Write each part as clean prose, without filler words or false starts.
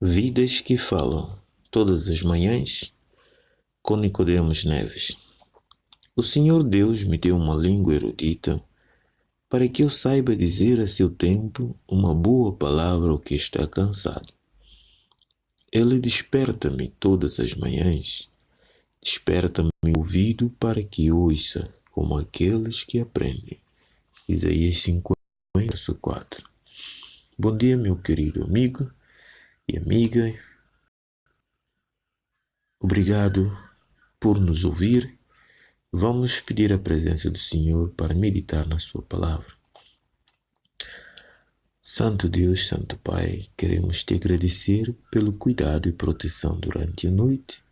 Vidas que falam, todas as manhãs, com Nicodemos Neves. O Senhor Deus me deu uma língua erudita, para que eu saiba dizer a seu tempo uma boa palavra ao que está cansado. Ele desperta-me todas as manhãs, desperta-me o ouvido para que ouça, como aqueles que aprendem. Isaías 50, verso 4. Bom dia, meu querido amigo e amiga. Obrigado por nos ouvir. Vamos pedir a presença do Senhor para meditar na sua palavra. Santo Deus, Santo Pai, queremos te agradecer pelo cuidado e proteção durante a noite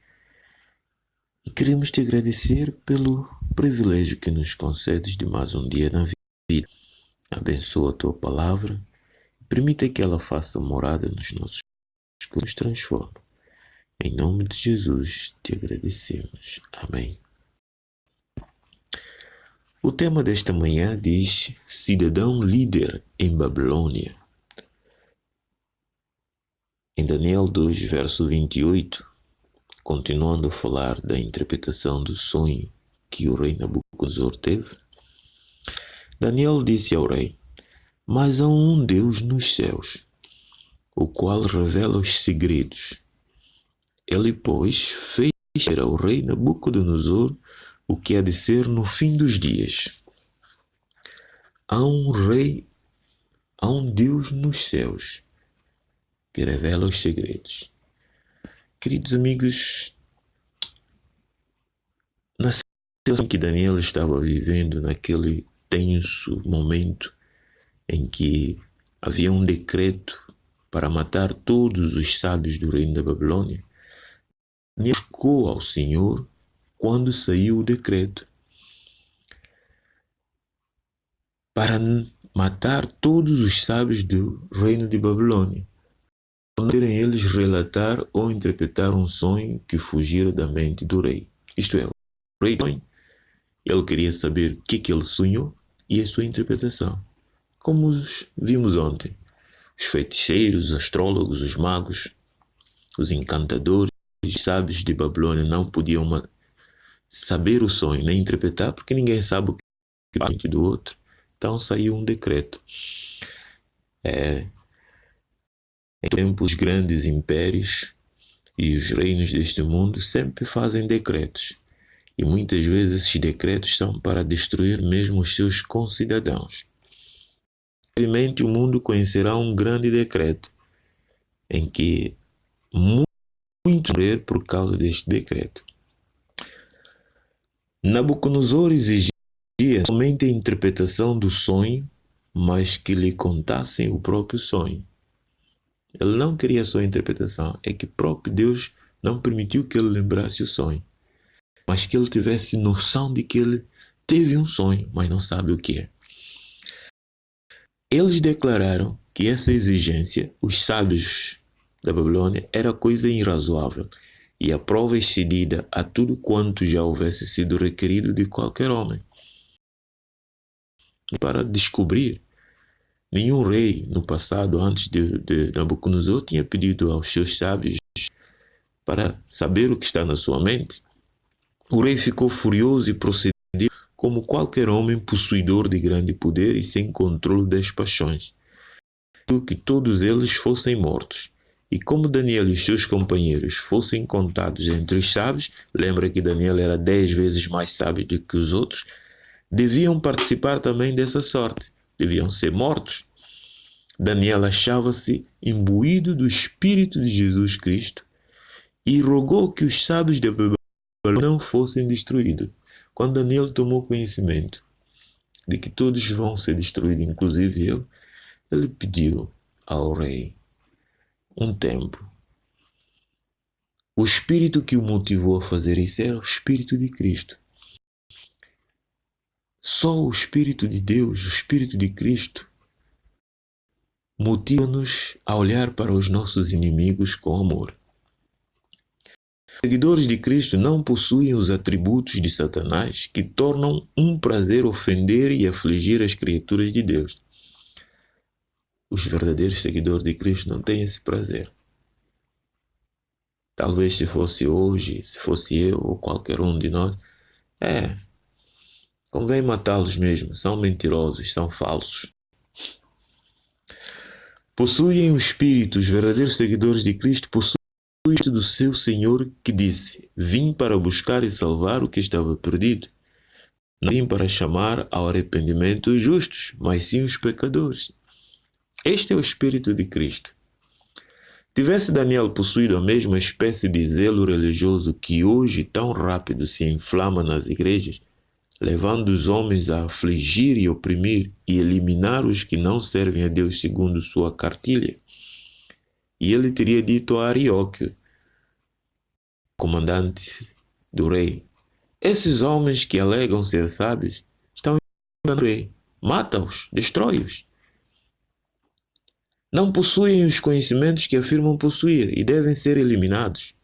e queremos te agradecer pelo privilégio que nos concedes de mais um dia na vida. Abençoa a tua palavra e permita que ela faça morada nos nossos corações e nos transforme. Em nome de Jesus te agradecemos. Amém. O tema desta manhã diz cidadão líder em Babilônia. Em Daniel 2, verso 28, continuando a falar da interpretação do sonho que o rei Nabucodonosor teve, Daniel disse ao rei: mas há um Deus nos céus, o qual revela os segredos. Ele, pois, fez ver ao rei Nabucodonosor o que há de ser no fim dos dias. Há um Deus nos céus que revela os segredos. Queridos amigos, na situação que Daniel estava vivendo, naquele tenso momento em que havia um decreto para matar todos os sábios do reino da Babilônia, Daniel buscou ao Senhor quando saiu o decreto para matar todos os sábios do reino de Babilônia. Não poderem eles relatar ou interpretar um sonho que fugira da mente do rei. Isto é, o rei sonho, ele queria saber o que ele sonhou e a sua interpretação. Como vimos ontem, os feiticeiros, os astrólogos, os magos, os encantadores, os sábios de Babilônia não podiam saber o sonho, nem interpretar, porque ninguém sabe o que é a mente do outro. Então saiu um decreto. Em tempos, os grandes impérios e os reinos deste mundo sempre fazem decretos. E muitas vezes esses decretos são para destruir mesmo os seus concidadãos. Infelizmente, o mundo conhecerá um grande decreto em que muitos morrer por causa deste decreto. Nabucodonosor exigia somente a interpretação do sonho, mas que lhe contassem o próprio sonho. Ele não queria só a interpretação, é que próprio Deus não permitiu que ele lembrasse o sonho, mas que ele tivesse noção de que ele teve um sonho, mas não sabe o que é. Eles declararam que essa exigência, os sábios da Babilônia, era coisa irrazoável e a prova excedida a tudo quanto já houvesse sido requerido de qualquer homem. E para descobrir, nenhum rei no passado, antes de Nabucodonosor, tinha pedido aos seus sábios para saber o que está na sua mente. O rei ficou furioso e procedeu como qualquer homem possuidor de grande poder e sem controle das paixões, que todos eles fossem mortos. E como Daniel e os seus companheiros fossem contados entre os sábios, lembra que Daniel era 10 vezes mais sábio do que os outros, deviam participar também dessa sorte, deviam ser mortos. Daniel achava-se imbuído do Espírito de Jesus Cristo e rogou que os sábios da Babilônia não fossem destruídos. Quando Daniel tomou conhecimento de que todos vão ser destruídos, inclusive ele pediu ao rei um tempo. O Espírito que o motivou a fazer isso era o Espírito de Cristo. Só o Espírito de Deus, o Espírito de Cristo, motiva-nos a olhar para os nossos inimigos com amor. Os seguidores de Cristo não possuem os atributos de Satanás que tornam um prazer ofender e afligir as criaturas de Deus. Os verdadeiros seguidores de Cristo não têm esse prazer. Talvez se fosse hoje, se fosse eu ou qualquer um de nós, convém matá-los mesmo. São mentirosos, são falsos. Possuem o Espírito, os verdadeiros seguidores de Cristo possuem o Espírito do seu Senhor que disse: vim para buscar e salvar o que estava perdido. Não vim para chamar ao arrependimento os justos, mas sim os pecadores. Este é o Espírito de Cristo. Tivesse Daniel possuído a mesma espécie de zelo religioso que hoje tão rápido se inflama nas igrejas, levando os homens a afligir e oprimir e eliminar os que não servem a Deus segundo sua cartilha. E ele teria dito a Arioque, comandante do rei: esses homens que alegam ser sábios estão enganando o rei. Mata-os, destrói-os. Não possuem os conhecimentos que afirmam possuir e devem ser eliminados.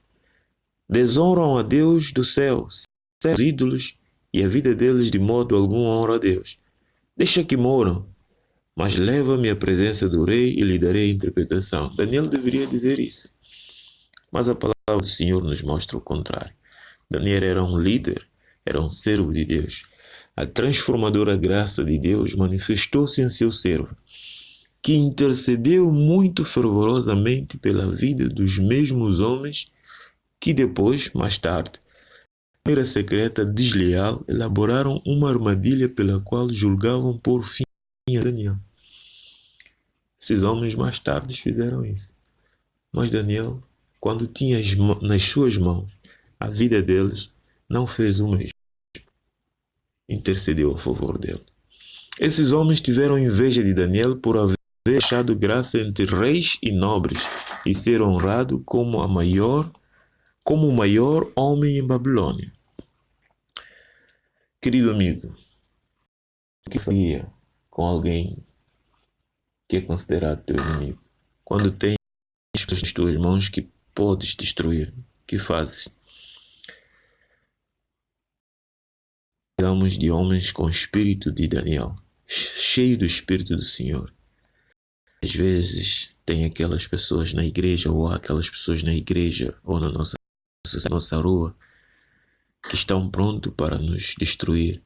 Desonram a Deus do céu, servem os ídolos, e a vida deles de modo algum honra a Deus. Deixa que moram, mas leva-me à presença do rei e lhe darei a interpretação. Daniel deveria dizer isso. Mas a palavra do Senhor nos mostra o contrário. Daniel era um líder, era um servo de Deus. A transformadora graça de Deus manifestou-se em seu servo, que intercedeu muito fervorosamente pela vida dos mesmos homens que depois, mais tarde, de maneira secreta, desleal, elaboraram uma armadilha pela qual julgavam pôr fim a Daniel. Esses homens mais tarde fizeram isso. Mas Daniel, quando tinha nas suas mãos a vida deles, não fez o mesmo. Intercedeu a favor dele. Esses homens tiveram inveja de Daniel por haver achado graça entre reis e nobres e ser honrado como o maior homem em Babilônia. Querido amigo, o que faria com alguém que é considerado teu inimigo? Quando tens pessoas nas tuas mãos que podes destruir, o que fazes? Precisamos de homens com o espírito de Daniel, cheio do espírito do Senhor. Às vezes tem aquelas pessoas na igreja, ou há aquelas pessoas na igreja ou na nossa rua que estão prontos para nos destruir.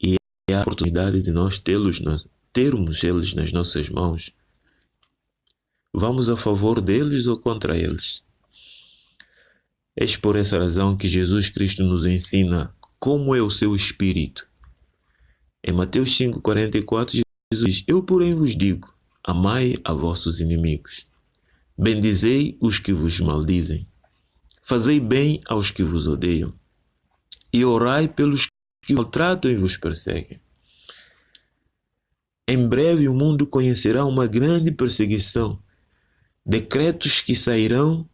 E é a oportunidade de nós termos eles nas nossas mãos. Vamos a favor deles ou contra eles? És por essa razão que Jesus Cristo nos ensina como é o seu espírito. Em Mateus 5,44, Jesus diz: eu, porém, vos digo, amai a vossos inimigos, bendizei os que vos maldizem, fazei bem aos que vos odeiam, e orai pelos que maltratam e vos perseguem. Em breve o mundo conhecerá uma grande perseguição, decretos que sairão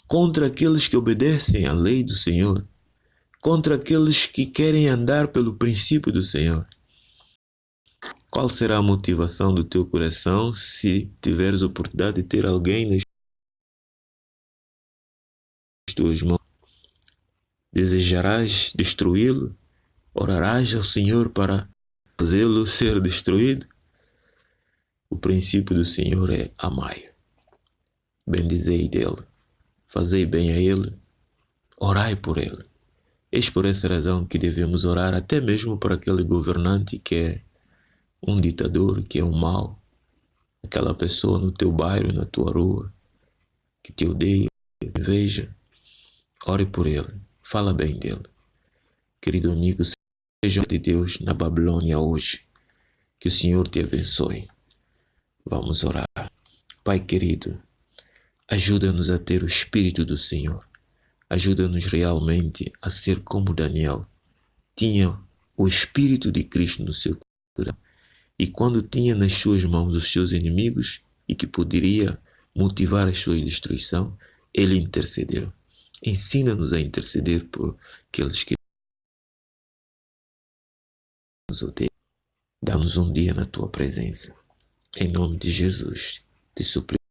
contra aqueles que obedecem à lei do Senhor, contra aqueles que querem andar pelo princípio do Senhor. Qual será a motivação do teu coração se tiveres a oportunidade de ter alguém nas tuas mãos? Desejarás destruí-lo? Orarás ao Senhor para fazê-lo ser destruído? O princípio do Senhor é amai. Bendizei dele, fazei bem a ele, orai por ele. Eis por essa razão que devemos orar até mesmo por aquele governante que é um ditador, que é um mau, aquela pessoa no teu bairro, na tua rua, que te odeia, inveja. Ore por ele, fala bem dele. Querido amigo, seja de Deus na Babilônia hoje. Que o Senhor te abençoe. Vamos orar. Pai querido, ajuda-nos a ter o Espírito do Senhor. Ajuda-nos realmente a ser como Daniel. Tinha o Espírito de Cristo no seu coração. E quando tinha nas suas mãos os seus inimigos e que poderia motivar a sua destruição, ele intercedeu. Ensina-nos a interceder por aqueles que nos odeiam. Dá-nos um dia na tua presença. Em nome de Jesus, te suplicamos.